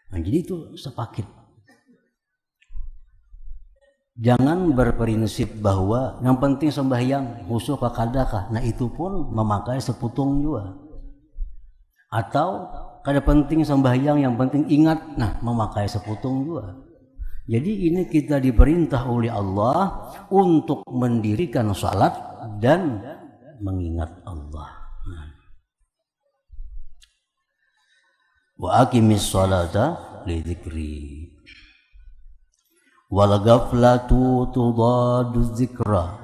Nah, jadi itu sepaket. Jangan berprinsip bahwa yang penting sembahyang khusyuk kakadakah. Nah itu pun memakai seputung juga. Atau kada penting sembahyang yang penting ingat. Nah memakai seputung juga. Jadi ini kita diperintah oleh Allah untuk mendirikan salat dan mengingat Allah. Wa aqimis salata li dzikri. Wal ghaflatu tudadu dzikra.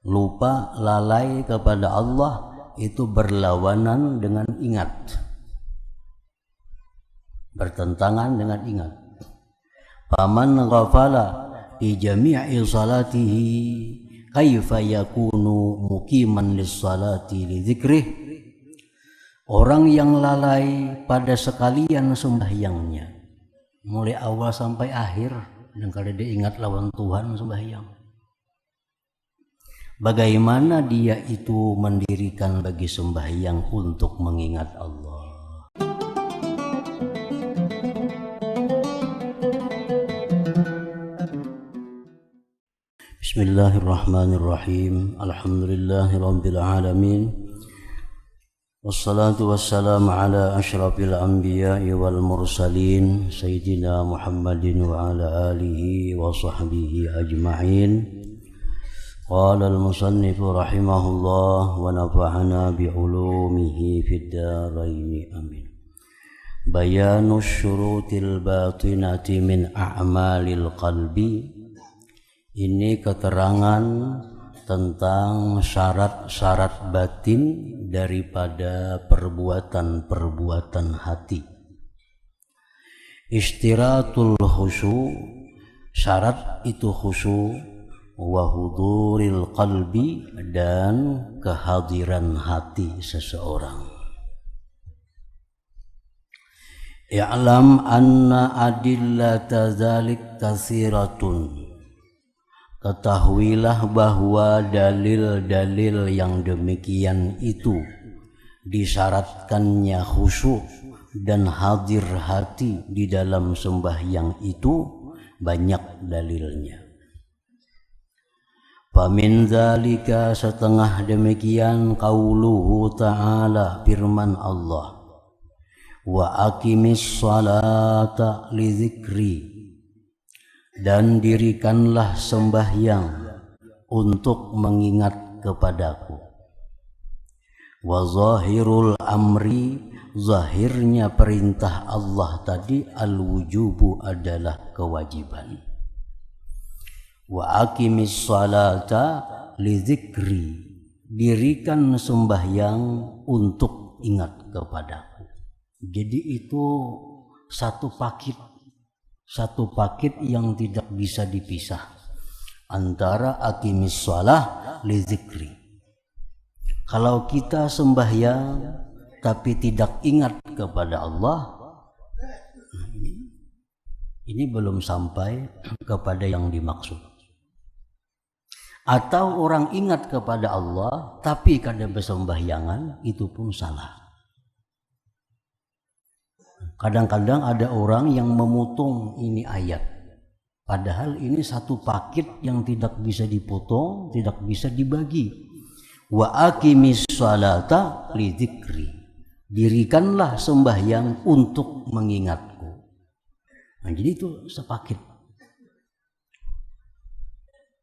Lupa, lalai kepada Allah itu berlawanan dengan ingat, bertentangan dengan ingat. Faman ghafala fi jami'i salatihi kaifa yakunu muqiman lis-salati li dzikrih. Orang yang lalai pada sekalian sembahyangnya mulai awal sampai akhir dan kalau dia ingat lawan Tuhan sembahyang, bagaimana dia itu mendirikan bagi sembahyang untuk mengingat Allah. Bismillahirrahmanirrahim. Alhamdulillahirabbil alamin. Wassalatu wassalamu ala asyrafil anbiya'i wal mursalin Sayyidina Muhammadin wa ala alihi wa sahbihi ajma'in. Qala al-musannifu rahimahullah wa nafa'ana bi'ulumihi fid dharain amin. Bayanu syurutil batinati min a'malil qalbi. Ini keterangan tentang syarat-syarat batin daripada perbuatan-perbuatan hati. Istiratul khusyu, syarat itu khusyu, wa huduril qalbi, dan kehadiran hati seseorang. I'lam anna adillata dzalik katsiratun. Ketahuilah bahwa dalil-dalil yang demikian itu disyaratkannya khusyuk dan hadir hati di dalam sembahyang itu banyak dalilnya. Famin dzalika, setengah demikian, qauluhu ta'ala, firman Allah, wa aqimis salata li dzikri, dan dirikanlah sembahyang untuk mengingat kepadaku. Wa zahirul amri, zahirnya perintah Allah tadi, al-wujubu adalah kewajiban. Wa aqimis salata li dzikri, dirikan sembahyang untuk ingat kepadaku. Jadi itu satu paket yang tidak bisa dipisah antara aqimis shalah li dzikri. Kalau kita sembahyang tapi tidak ingat kepada Allah, ini belum sampai kepada yang dimaksud. Atau orang ingat kepada Allah tapi kada bersembahyangan, itu pun salah. Kadang-kadang ada orang yang memutung ini ayat, padahal ini satu paket yang tidak bisa dipotong, tidak bisa dibagi. Wa aqimis salata li dzikri, dirikanlah sembahyang untuk mengingatku. Nah, jadi itu sepaket.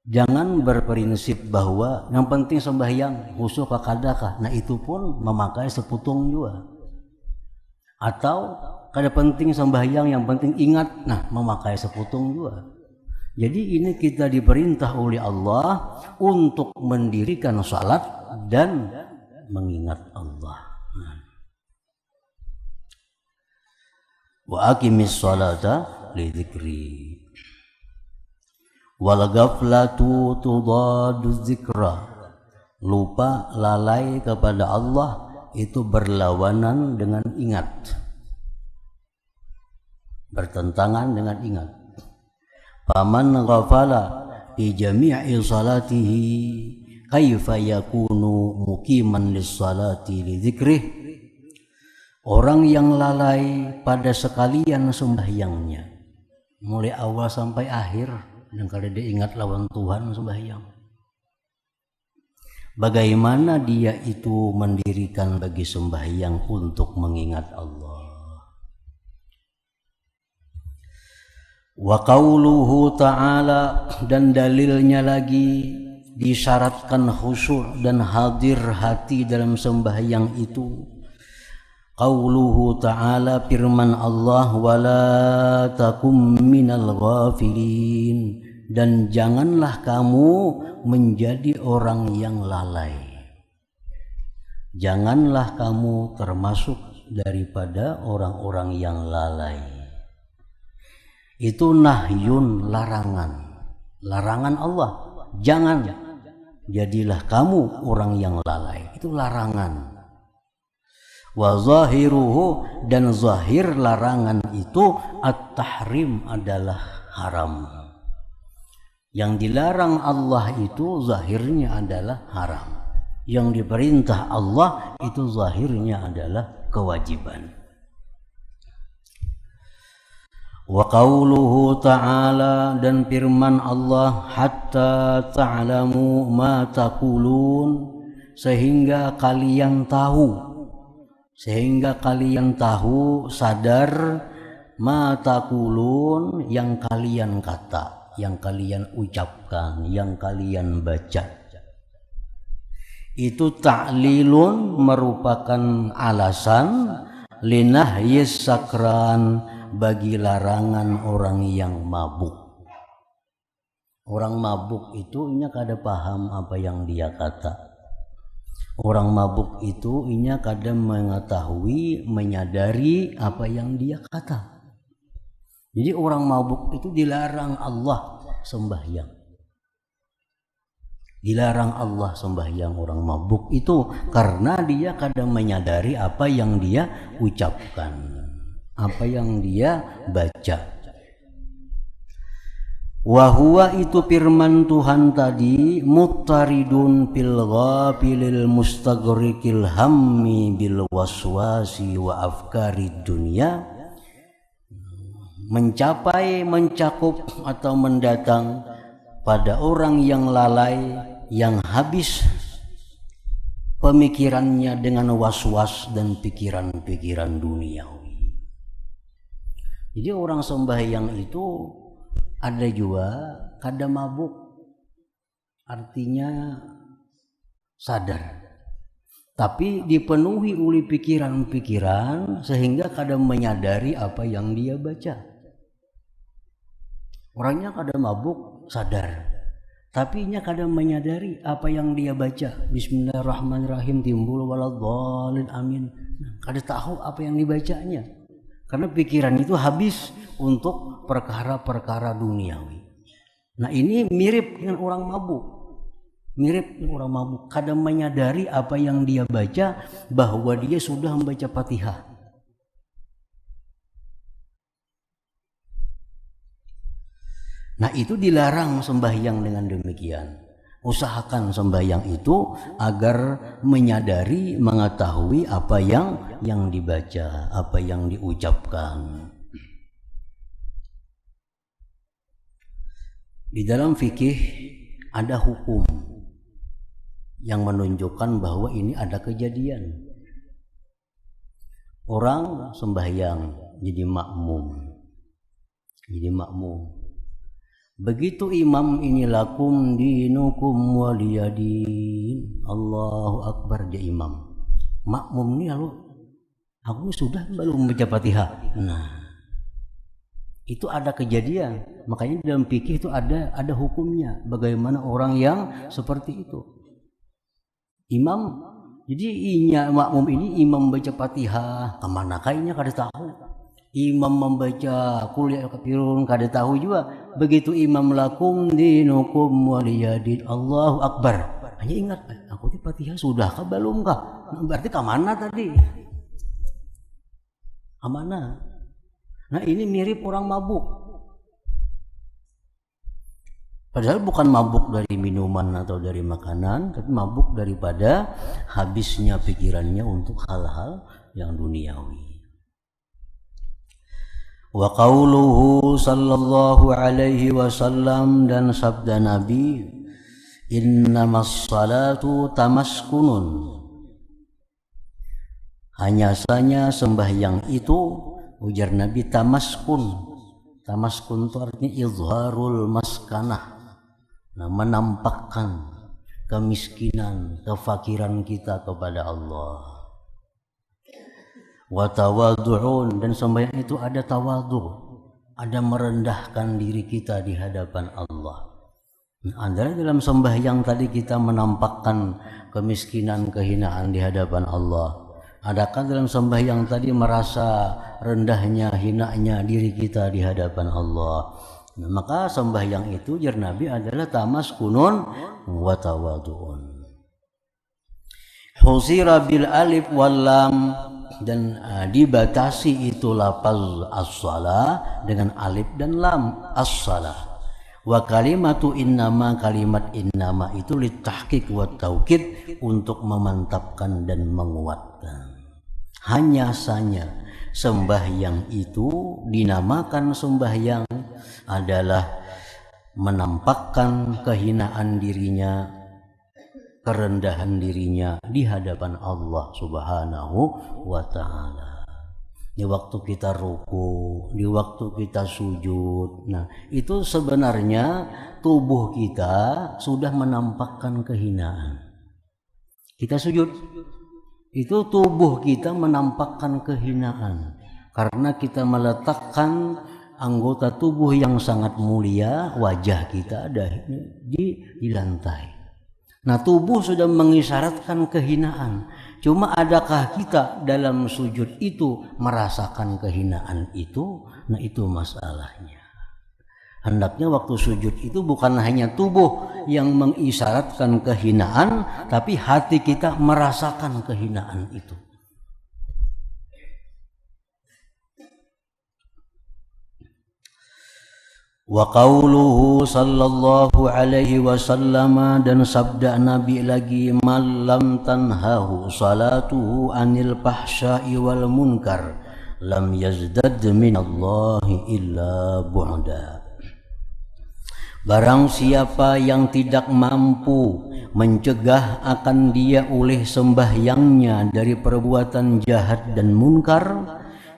Jangan berprinsip bahwa yang penting sembahyang khusyuk kakadakah. Nah itu pun memakai seputung juga. Atau kada penting sembahyang yang penting ingat, nah memakai seputung juga. Jadi ini kita diperintah oleh Allah untuk mendirikan salat dan mengingat Allah. Wa aqimis salata li dzikri. Wal ghaflatu tudadu dzikra. Lupa, lalai kepada Allah itu berlawanan dengan ingat, bertentangan dengan ingat. Faman ghafala fi jami'i salatihi kaifa yakunu muqiman lis-salati li dzikrih. Orang yang lalai pada sekalian sembahyangnya, mulai awal sampai akhir, dan kalau dia ingat lawan Tuhan sembahyang. Bagaimana dia itu mendirikan bagi sembahyang untuk mengingat Allah. Wa qauluhu ta'ala, dan dalilnya lagi disyaratkan khusyuk dan hadir hati dalam sembahyang itu. Qauluhu ta'ala, firman Allah, wala takum minal ghafilin, dan janganlah kamu menjadi orang yang lalai. Janganlah kamu termasuk daripada orang-orang yang lalai. Itu nahyun, larangan. Larangan Allah, jangan jadilah kamu orang yang lalai. Itu larangan. Wa zahiruhu, dan zahir larangan itu at-tahrim, adalah haram. Yang dilarang Allah itu zahirnya adalah haram. Yang diperintah Allah itu zahirnya adalah kewajiban. Wa qauluhu ta'ala, dan firman Allah, hatta ta'lamu ma taqulun, sehingga kalian tahu, sadar, ma taqulun, yang kalian kata, yang kalian ucapkan, yang kalian baca. Itu ta'lilun, merupakan alasan linahyis sakran, bagi larangan orang yang mabuk. Orang mabuk itu inya kada paham apa yang dia kata. Orang mabuk itu inya kada mengetahui, menyadari apa yang dia kata. Jadi orang mabuk itu dilarang Allah sembahyang. Dilarang Allah sembahyang orang mabuk itu karena dia kada menyadari apa yang dia ucapkan, apa yang dia baca. Wahuwa, itu firman Tuhan tadi, muttaridun fil ghafilil mustaghriqil hammi bil waswasi wa afkarid dunya, mencakup atau mendatang pada orang yang lalai, yang habis pemikirannya dengan was-was dan pikiran-pikiran duniawi. Jadi orang sembahyang itu ada juga kada mabuk, artinya sadar, tapi dipenuhi oleh pikiran-pikiran sehingga kada menyadari apa yang dia baca. Orangnya kada mabuk, sadar, tapi nya kada menyadari apa yang dia baca. Bismillahirrahmanirrahim, timbul waladhdallin, amin. Kada tahu apa yang dibacanya. Karena pikiran itu habis untuk perkara-perkara duniawi. Nah, ini mirip dengan orang mabuk. Mirip dengan orang mabuk, kadang menyadari apa yang dia baca, bahwa dia sudah membaca Fatihah. Nah, itu dilarang sembahyang dengan demikian. Usahakan sembahyang itu agar menyadari, mengetahui apa yang dibaca, apa yang diucapkan. Di dalam fikih ada hukum yang menunjukkan bahwa ini ada kejadian. Orang sembahyang jadi makmum. Begitu imam ini, lakum dinukum waliyadin, Allahu Akbar, dia imam. Makmum ini lalu, aku sudah belum membaca Fatihah. Nah, itu ada kejadian. Makanya dalam fikih itu ada hukumnya. Bagaimana orang yang seperti itu. Imam, jadi makmum ini imam membaca Fatihah, kemana kayaknya kada tahu. Imam membaca Qul ya kafirun, kada tahu juga. Begitu imam lakum dinukum waliyadin, Allahu Akbar, hanya ingat, aku di Fatihah sudah kah belum kah? Berarti kemana tadi? Kemana? Nah, ini mirip orang mabuk. Padahal bukan mabuk dari minuman atau dari makanan, tapi mabuk daripada habisnya pikirannya untuk hal-hal yang duniawi. Wa qauluhu sallallahu alaihi wasallam, dan sabda Nabi, innamas salatu tamaskunun, hanya saja sembahyang itu, ujar Nabi, tamaskun. Tamaskun itu artinya izharul maskanah, nah, menampakkan kemiskinan, kefakiran kita kepada Allah. Wa tawadhu'un, dan sembahyang itu ada tawadhu, ada merendahkan diri kita di hadapan Allah. Antara dalam sembahyang tadi kita menampakkan kemiskinan, kehinaan di hadapan Allah. Adakah dalam sembahyang tadi merasa rendahnya, hinanya diri kita di hadapan Allah? Nah, maka sembahyang itu jar Nabi adalah tamaskunun wa tawadhu'un. Husira bil alif wal lam, dan dibatasi itu lafaz as-shalah dengan alif dan lam, as-shalah. Wa kalimatu innama, kalimat innama itu litahqiq wa taukid, untuk memantapkan dan menguatkan. Hanya saja sembahyang itu dinamakan sembahyang adalah menampakkan kehinaan dirinya, kerendahan dirinya di hadapan Allah Subhanahu wa ta'ala. Di waktu kita ruku, di waktu kita sujud, nah itu sebenarnya tubuh kita sudah menampakkan kehinaan. Kita sujud, itu tubuh kita menampakkan kehinaan karena kita meletakkan anggota tubuh yang sangat mulia, wajah kita ada di lantai. Nah, tubuh sudah mengisyaratkan kehinaan. Cuma adakah kita dalam sujud itu merasakan kehinaan itu? Nah, itu masalahnya. Hendaknya waktu sujud itu bukan hanya tubuh yang mengisyaratkan kehinaan, tapi hati kita merasakan kehinaan itu. Wa qauluhu sallallahu alaihi wasallam, dan sabda Nabi lagi, man lam tanhahu salatuhu anil fahsya'i wal munkar lam yazdad minallahi illa bu'da. Barang siapa yang tidak mampu mencegah akan dia oleh sembahyangnya dari perbuatan jahat dan munkar,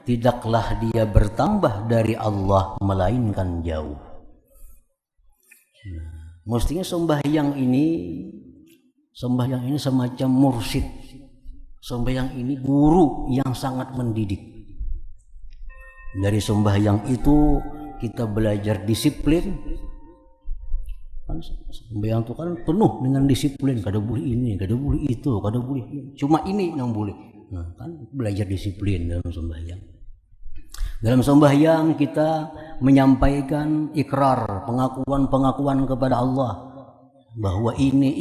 tidaklah dia bertambah dari Allah melainkan jauh. Mestinya sembahyang ini semacam mursyid. Sembahyang ini guru yang sangat mendidik. Dari sembahyang itu kita belajar disiplin. Kan sembahyang itu kan penuh dengan disiplin, kada boleh ini, kada boleh itu, kada boleh ini. Cuma ini yang boleh. Nah, kan belajar disiplin dalam sembahyang. Dalam sembahyang kita menyampaikan ikrar, pengakuan kepada Allah bahwa ini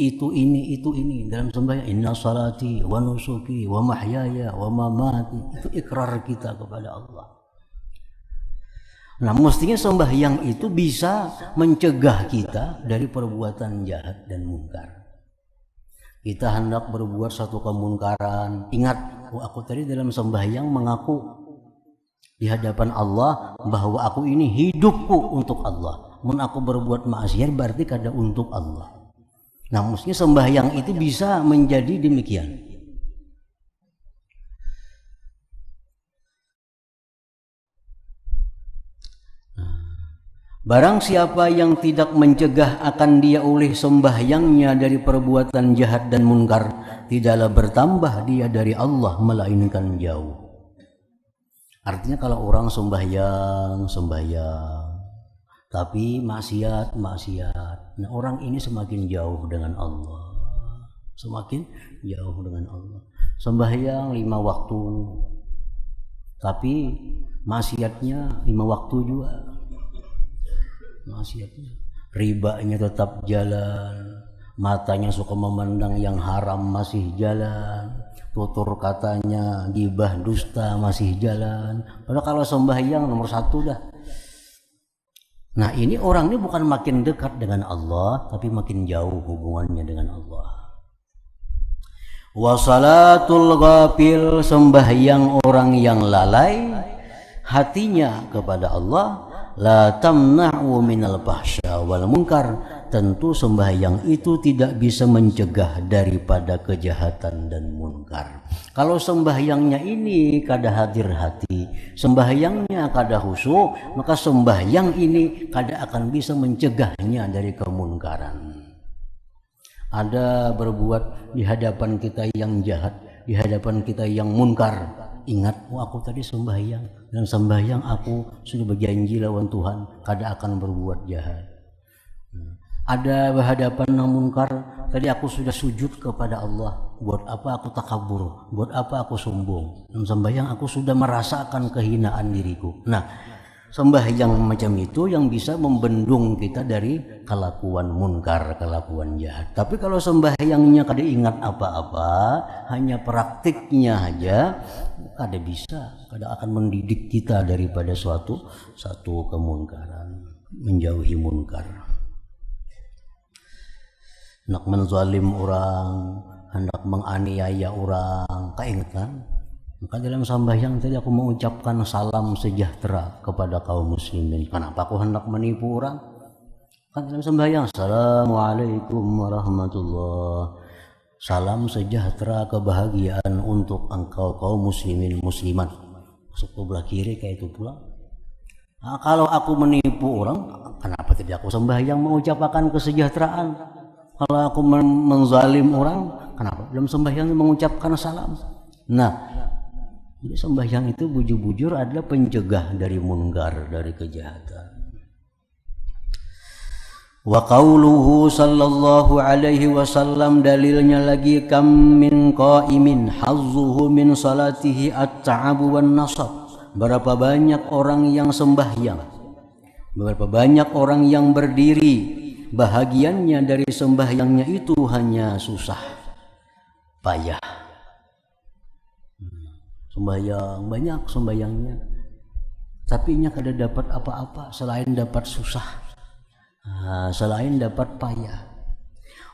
dalam sembahyang. Inna salati wa nusuki wa mahyaya wa mamati, itu ikrar kita kepada Allah. Nah, mestinya sembahyang itu bisa mencegah kita dari perbuatan jahat dan munkar. Kita hendak berbuat satu kemunkaran, ingat, aku tadi dalam sembahyang mengaku di hadapan Allah bahwa aku ini hidupku untuk Allah. Mun aku berbuat maksiat berarti kada untuk Allah. Nah, mestinya sembahyang itu bisa menjadi demikian. Barang siapa yang tidak mencegah akan dia oleh sembahyangnya dari perbuatan jahat dan munkar, tidaklah bertambah dia dari Allah melainkan jauh. Artinya kalau orang sembahyang, tapi maksiat, nah orang ini semakin jauh dengan Allah. Semakin jauh dengan Allah. Sembahyang 5 waktu, tapi maksiatnya 5 waktu juga. Maksiatnya, ribanya tetap jalan, matanya suka memandang yang haram masih jalan, tutur katanya gibah dusta masih jalan. Padahal kalau sembahyang nomor 1 dah. Nah, ini orang ini bukan makin dekat dengan Allah, tapi makin jauh hubungannya dengan Allah. Wa salatul ghafil, sembahyang orang yang lalai hatinya kepada Allah, la tamna'u minal fahsya wal munkar, tentu sembahyang itu tidak bisa mencegah daripada kejahatan dan munkar. Kalau sembahyangnya ini kada hadir hati, sembahyangnya kada khusyuk, maka sembahyang ini kada akan bisa mencegahnya dari kemunkaran. Ada berbuat di hadapan kita yang jahat, di hadapan kita yang munkar, ingat, aku tadi sembahyang, dan sembahyang aku sudah berjanji lawan Tuhan kada akan berbuat jahat. Ada berhadapan yang munkar, tadi aku sudah sujud kepada Allah, buat apa aku takabur, buat apa aku sombong, dan sembahyang aku sudah merasakan kehinaan diriku. Nah, sembahyang macam itu yang bisa membendung kita dari kelakuan munkar, kelakuan jahat. Tapi kalau sembahyangnya kada ingat apa-apa, hanya praktiknya aja, kada bisa, kada akan mendidik kita daripada suatu kemunkaran, menjauhi munkar. Hendak menzalim orang, hendak menganiaya orang, kaingat kan? Maka dalam sembahyang tadi aku mengucapkan salam sejahtera kepada kaum muslimin. Kenapa aku hendak menipu orang? Kan dalam sembahyang, assalamualaikum warahmatullah, salam sejahtera kebahagiaan untuk engkau kaum muslimin muslimat. Masuk ke belah kiri kayak itu pula. Nah, kalau aku menipu orang, kenapa tidak aku sembahyang mengucapkan kesejahteraan? Kalau aku menzalim orang, kenapa dalam sembahyang mengucapkan salam? Nah, jadi sembahyang itu bujur-bujur adalah pencegah dari munkar, dari kejahatan. Wa qauluhu sallallahu alaihi wasallam, dalilnya lagi, kam min qaimin hazzuhu min salatihi at-ta'abu wan nasab. Berapa banyak orang yang sembahyang, berapa banyak orang yang berdiri, bahagiannya dari sembahyangnya itu hanya susah, payah. Sembahyang banyak sembahyangnya, tapi nya kada dapat apa-apa selain dapat susah, selain dapat payah.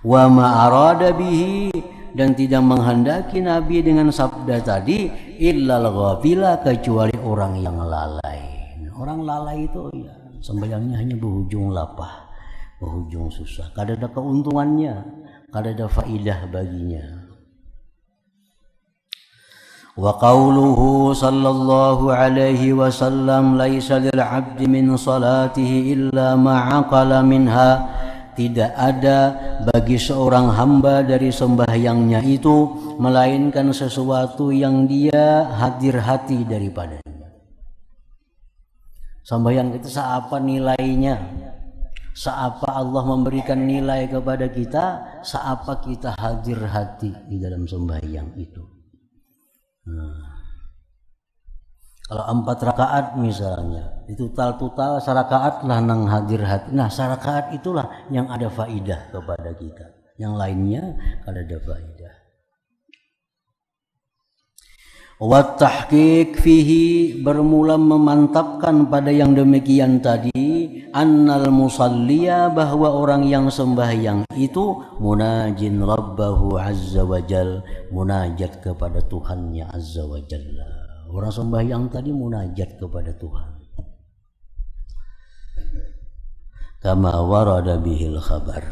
Wa ma arada bihi, dan tidak menghendaki Nabi dengan sabda tadi, illal ghafila, kecuali orang yang lalai. Orang lalai itu ya sembahyangnya hanya berujung lapah, berujung susah, kada ada keuntungannya, kada ada faidah baginya. Wa qauluhu sallallahu alaihi wasallam, laisa lil 'abdi min salatihi illa ma 'aqala minha, tidak ada bagi seorang hamba dari sembahyangnya itu melainkan sesuatu yang dia hadir hati daripadanya. Sembahyang itu seapa nilainya, seapa Allah memberikan nilai kepada kita, seapa kita hadir hati di dalam sembahyang itu. Kalau 4 rakaat misalnya, itu total sarakaat lah nang hadir hati. Nah, sarakaat itulah yang ada faidah kepada kita, yang lainnya kada ada faidah. Wa tahqiq fihi, bermula memantapkan pada yang demikian tadi, annal musalliya, bahwa orang yang sembahyang itu munajin rabbahu azza wajal, munajat kepada Tuhannya azza wajalla. Orang sembahyang tadi munajat kepada Tuhan. Kama warada bihil khabar.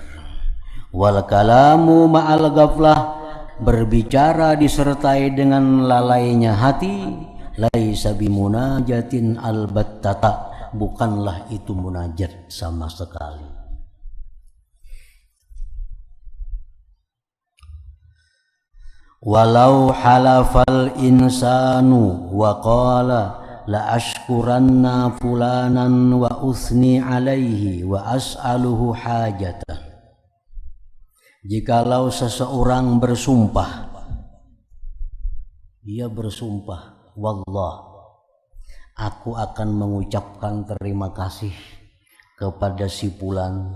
Wal kalamu ma'al ghaflah, berbicara disertai dengan lalainya hati, laisa bimunajatin albattata, bukanlah itu munajat sama sekali. Walau halafal insanu wa qala la ashkuranna fulanan wa usni alaihi wa as'aluhu hajatan. Jikalau seseorang bersumpah, dia bersumpah, wallah, aku akan mengucapkan terima kasih kepada si fulan,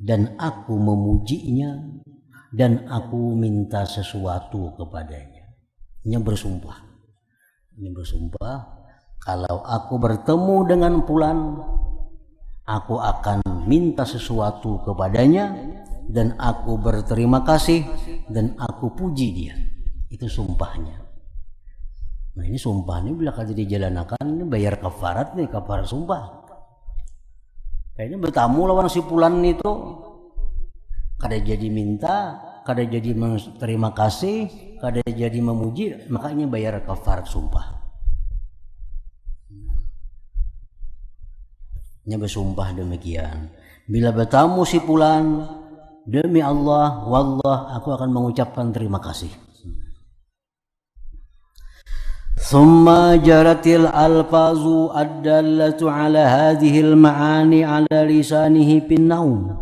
dan aku memujinya, dan aku minta sesuatu kepadanya. Ini bersumpah. Kalau aku bertemu dengan fulan, aku akan minta sesuatu kepadanya, dan aku berterima kasih, dan aku puji dia. Itu sumpahnya. Nah ini sumpah ini bila kada dijalankan ini bayar kafarat nih, kafarat sumpah. Kayaknya bertamu lawan si Fulan itu kada jadi minta, kada jadi terima kasih, kada jadi memuji, makanya bayar kafarat sumpah. Nya bersumpah demikian. Bila bertamu si Fulan, demi Allah, wallah aku akan mengucapkan terima kasih. Thumma jaratil alfazu ad-dallatu ala hadhil ma'ani ala lisanihi bin naum.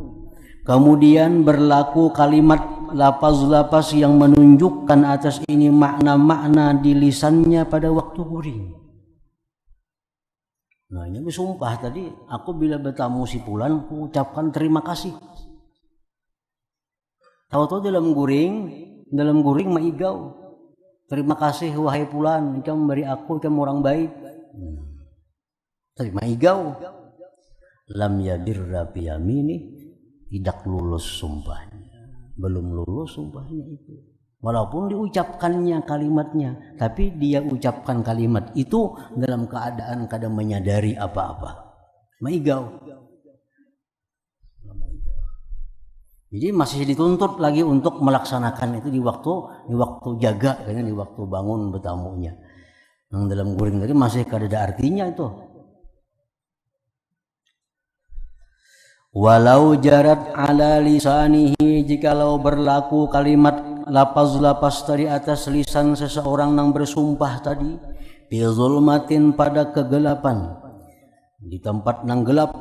Kemudian berlaku kalimat lafaz-lafaz yang menunjukkan atas ini makna-makna di lisannya pada waktu guring. Nah ini bersumpah tadi, aku bila bertamu si Fulan aku ucapkan terima kasih. Tahu-tahu dalam guring maigau. Terima kasih wahai Fulan, engkau memberi aku, engkau orang baik. Terima igau. Lam yabirra fi yamini, tidak lulus sumpahnya. Belum lulus sumpahnya itu. Walaupun diucapkannya kalimatnya, tapi dia ucapkan kalimat itu dalam keadaan kada menyadari apa-apa. Maigau. Jadi masih dituntut lagi untuk melaksanakan itu di waktu jaga, kayaknya di waktu bangun bertamunya. Yang dalam guring tadi masih kada ada artinya itu. Walau jarat ala lisanihi, jikalau berlaku kalimat lafaz-lafaz tadi atas lisan seseorang yang bersumpah tadi, bi zulmatin pada kegelapan, di tempat nang gelap,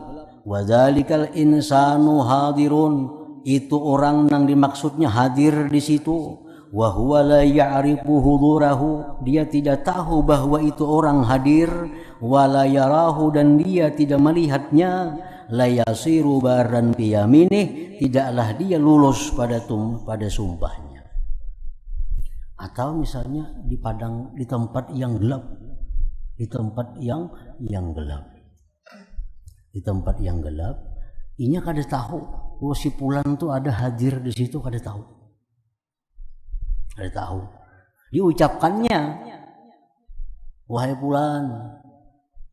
wadzalikal insanu hadirun, itu orang yang dimaksudnya hadir di situ, wa huwa la ya'rifu hudurahu, dia tidak tahu bahwa itu orang hadir, wa la yarahu, dan dia tidak melihatnya, la yasiru baran fi yaminih, tidaklah dia lulus pada sumpahnya. Atau misalnya di tempat yang gelap, di tempat yang gelap, di tempat yang gelap, inya kada tahu. Oh si Fulan tuh ada hadir di situ, kada tahu. Kada tahu. Diucapkannya, wahai Fulan,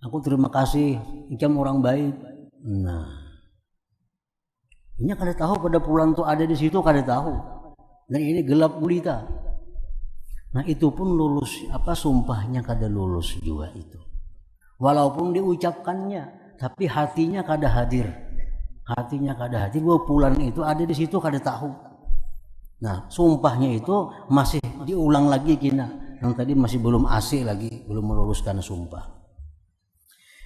aku terima kasih, engkau orang baik. Nah, ini kada tahu pada Fulan tuh ada di situ, kada tahu. Dan ini gelap gulita. Nah itu pun lulus, sumpahnya kada lulus juga itu. Walaupun diucapkannya, tapi hatinya kada hadir. Hatinya kada hadir, bahwa Fulan itu ada di situ kada tahu. Nah sumpahnya itu masih diulang lagi kina, yang tadi masih belum asih lagi, belum meluluskan sumpah.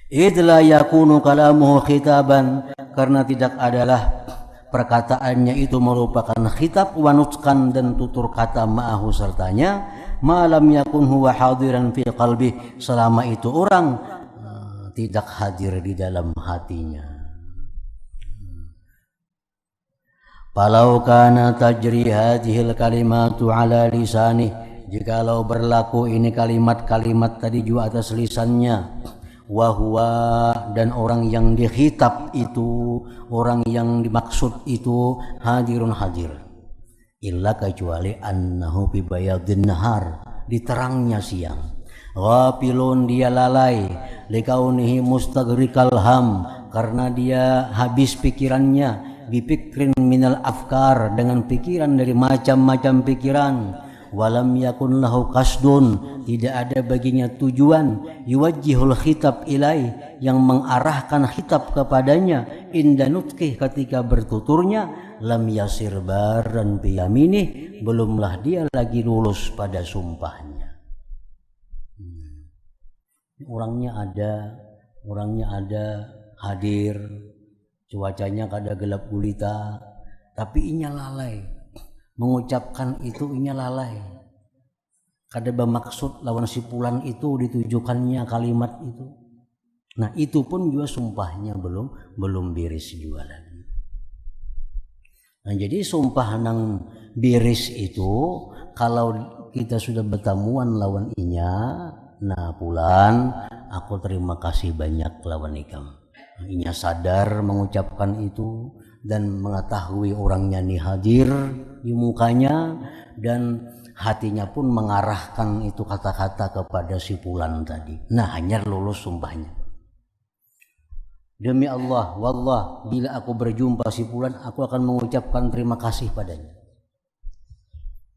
Idla yakunu kalamuhu khitaban, karena tidak adalah perkataannya itu merupakan khitab, wanutkan dan tutur kata ma'ahu sertanya, malam yakun huwa hadiran fi qalbi, selama itu orang tidak hadir di dalam hatinya. Falau kana tajri hadhil kalimatu ala lisanih, jikalau berlaku ini kalimat-kalimat tadi juga atas lisannya, wahwa, dan orang yang dikhitab itu, orang yang dimaksud itu hadirun hadir, illa kecuali annahu fi bayadin nahar, di terangnya siang, ghafilun, dia lalai, likaunihi mustaghrikal ham, karena dia habis pikirannya, bipikrin minal afkar, dengan pikiran dari macam-macam pikiran, walam yakun lahu kasdun, tidak ada baginya tujuan, yuwajjihul khitab ilai, yang mengarahkan khitab kepadanya, inda nutqih, ketika bertuturnya, lam yasir baran biyaminih, belumlah dia lagi lulus pada sumpahnya. Orangnya ada hadir, cuacanya kada gelap gulita, tapi inya lalai mengucapkan itu, inya lalai kada bermaksud lawan si Fulan itu ditujukannya kalimat itu. Nah itu pun juga sumpahnya belum beres juga lagi. Nah jadi sumpah nang beres itu kalau kita sudah bertemuan lawan inya, nah Fulan aku terima kasih banyak lawan ikam. Inya sadar mengucapkan itu dan mengetahui orangnya nih hadir di mukanya, dan hatinya pun mengarahkan itu kata-kata kepada si fulan tadi. Nah, hanya lulus sumpahnya. Demi Allah, wallah, bila aku berjumpa si fulan, aku akan mengucapkan terima kasih padanya.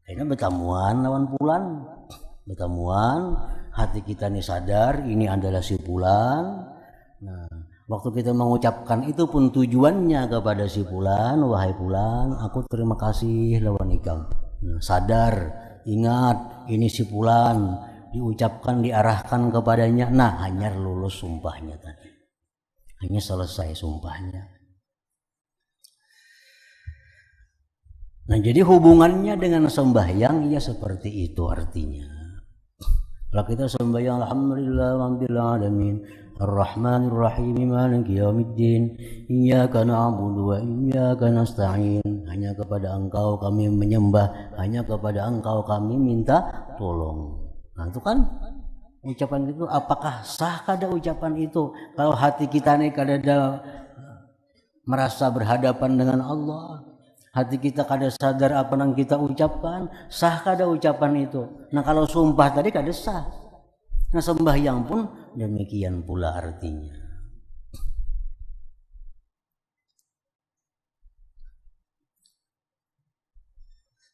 Karena bertamuan lawan fulan, bertamuan, hati kita ini sadar ini adalah si fulan. Nah, waktu kita mengucapkan itu pun tujuannya kepada si fulan, wahai fulan, aku terima kasih lawan ikam. Nah, sadar, ingat ini si fulan, diucapkan, diarahkan kepadanya. Nah, hanya lulus sumpahnya tadi, hanya selesai sumpahnya. Nah, jadi hubungannya dengan sembahyang ya seperti itu artinya. Kalau kita sembahyang alhamdulillah rabbil alamin arrahmanir rahim maliki yaumiddin iyyaka na'budu wa iyyaka nasta'in, hanya kepada Engkau kami menyembah, hanya kepada Engkau kami minta tolong. Nah, itu kan ucapan itu, apakah sah kada ucapan itu kalau hati kita ini kada merasa berhadapan dengan Allah, hati kita kada sadar apa yang kita ucapkan, sah kada ucapan itu? Nah, kalau sumpah tadi kada sah. Nah, sembahyang pun demikian pula artinya.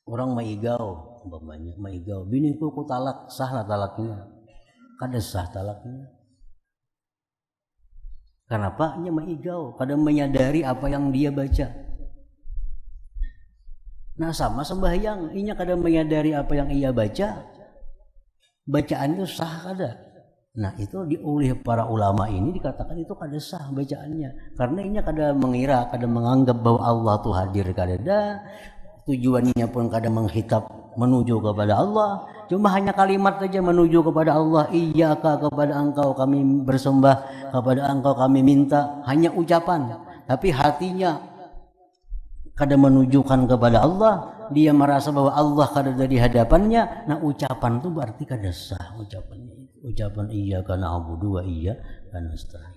Orang maigau, umpamanya maigau, biniku ku talak, sah lah talaknya? Kada sah talaknya. Kenapa? Nya maigau, kada menyadari apa yang dia baca. Nah, sama sembahyang, inya kada menyadari apa yang ia baca, bacaan itu sah kada? Nah, itu oleh para ulama ini dikatakan itu kada sah bacaannya, karena inya kada mengira, kada menganggap bahwa Allah tuh hadir, kada ada. Tujuannya pun kada menghitab menuju kepada Allah, cuma hanya kalimat saja menuju kepada Allah. Iyyaka, kepada Engkau kami bersembah, kepada Engkau kami minta, hanya ucapan, tapi hatinya kada menunjukkan kepada Allah. Dia merasa bahwa Allah kada ada di hadapannya. Nah, ucapan itu berarti kada sah ucapannya. Ucapan iyyaka na'budu wa iyyaka nasta'in.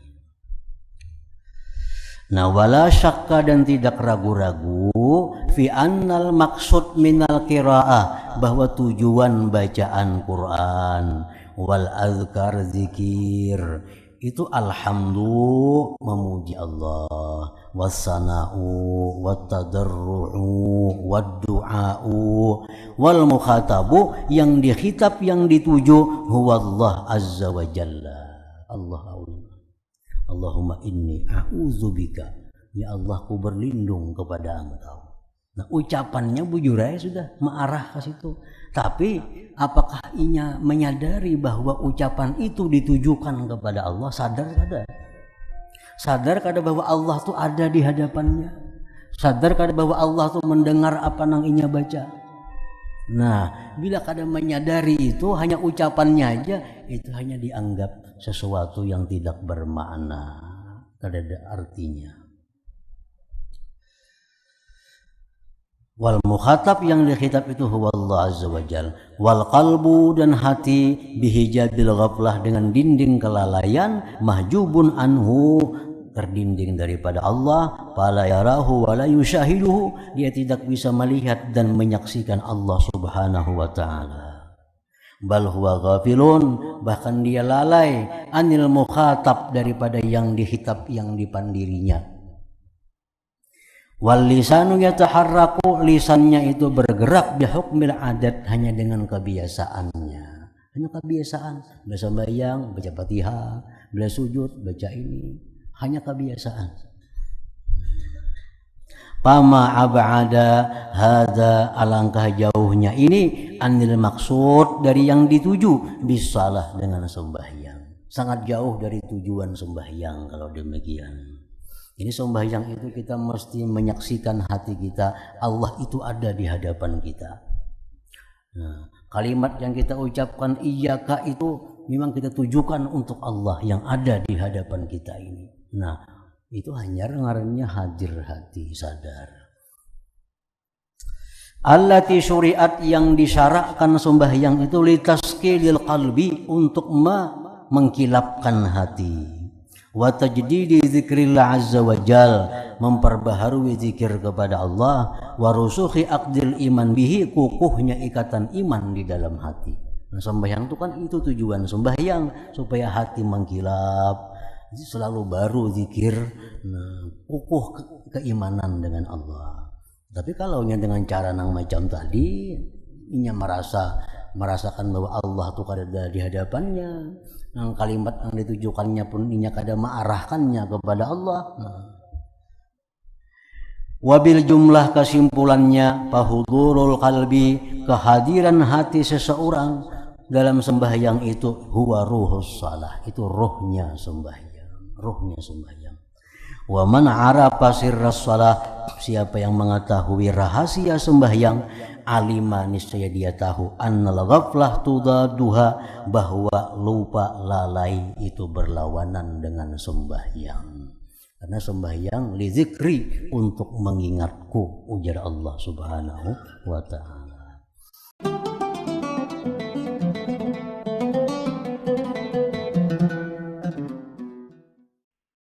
Nah, wala syakka, dan tidak ragu-ragu, fi annal maksud minal qiraah, bahwa tujuan bacaan Quran wal azkar zikir itu alhamdu, memuji Allah, wassana'u wattadarru'u waddu'a'u wal mukhatabu, yang dikhitab, yang dituju huwallah azza wa jalla. Allahumma inni a'udzubika, ya Allah ku berlindung kepada Engkau. Nah, ucapannya bujur aja sudah mengarah ke situ. Tapi apakah inya menyadari bahwa ucapan itu ditujukan kepada Allah? Sadar kada? Sadar kada bahwa Allah tuh ada di hadapannya? Sadar kada bahwa Allah tuh mendengar apa yang inya baca? Nah, bila kada menyadari itu, hanya ucapannya aja, itu hanya dianggap sesuatu yang tidak bermakna, kada ada artinya. Wal mukhatab, yang dikhitab itu huwallah azza wajal. Wal qalbu, dan hati, bihijabil ghaflah, dengan dinding kelalaian, mahjubun anhu, terdinding daripada Allah, fala yarahu wala yushahiduhu, dia tidak bisa melihat dan menyaksikan Allah subhanahu wa ta'ala. Bal huwa ghafilun, bahkan dia lalai, anil mukhatab, daripada yang dihitab, yang dipandirinya. Wal lisanu yataharraku, lisannya itu bergerak, bihukmil adat, hanya dengan kebiasaannya. Hanya kebiasaan, bila sembahyang baca Fatihah, bila sujud baca ini, hanya kebiasaan. Pama ab'ada hada, alangkah jauhnya ini, anil maksud, dari yang dituju, bisalah, dengan sembahyang. Sangat jauh dari tujuan sembahyang kalau demikian. Ini sembahyang itu kita mesti menyaksikan hati kita, Allah itu ada di hadapan kita. Nah, kalimat yang kita ucapkan iyyaka itu memang kita tujukan untuk Allah yang ada di hadapan kita ini. Nah, itu hanya ngarannya hadir hati, sadar. Allati syuriat, yang disyarakkan sembahyang itu, litaskilil qalbi, untuk mengkilapkan hati, wa tajdidi zikrillah azza wa jal, memperbaharui zikir kepada Allah, wa rusukhi aqdil iman bihi, kukuhnya ikatan iman di dalam hati. Nah, sembahyang itu kan itu tujuan sembahyang, supaya hati mengkilap, selalu baru zikir, nah, kukuh keimanan dengan Allah. Tapi kalau dengan cara yang macam tadi, inya merasakan bahwa Allah itu ada di hadapannya, yang kalimat yang ditujukannya pun inya kada mengarahkannya kepada Allah. Nah, wabil jumlah kesimpulannya, fahudurul qalbi, kehadiran hati seseorang dalam sembahyang itu huwa ruhus shalah, itu rohnya sembahyang, rohnya sembahyang. Wa man arafa sirras shalah, siapa yang mengetahui rahasia sembahyang, alima niscaya dia tahu annal ghaflah tudaduha, bahwa lupa lalai itu berlawanan dengan sembahyang. Karena sembahyang li zikri, untuk mengingatku, ujar Allah Subhanahu wa ta'ala.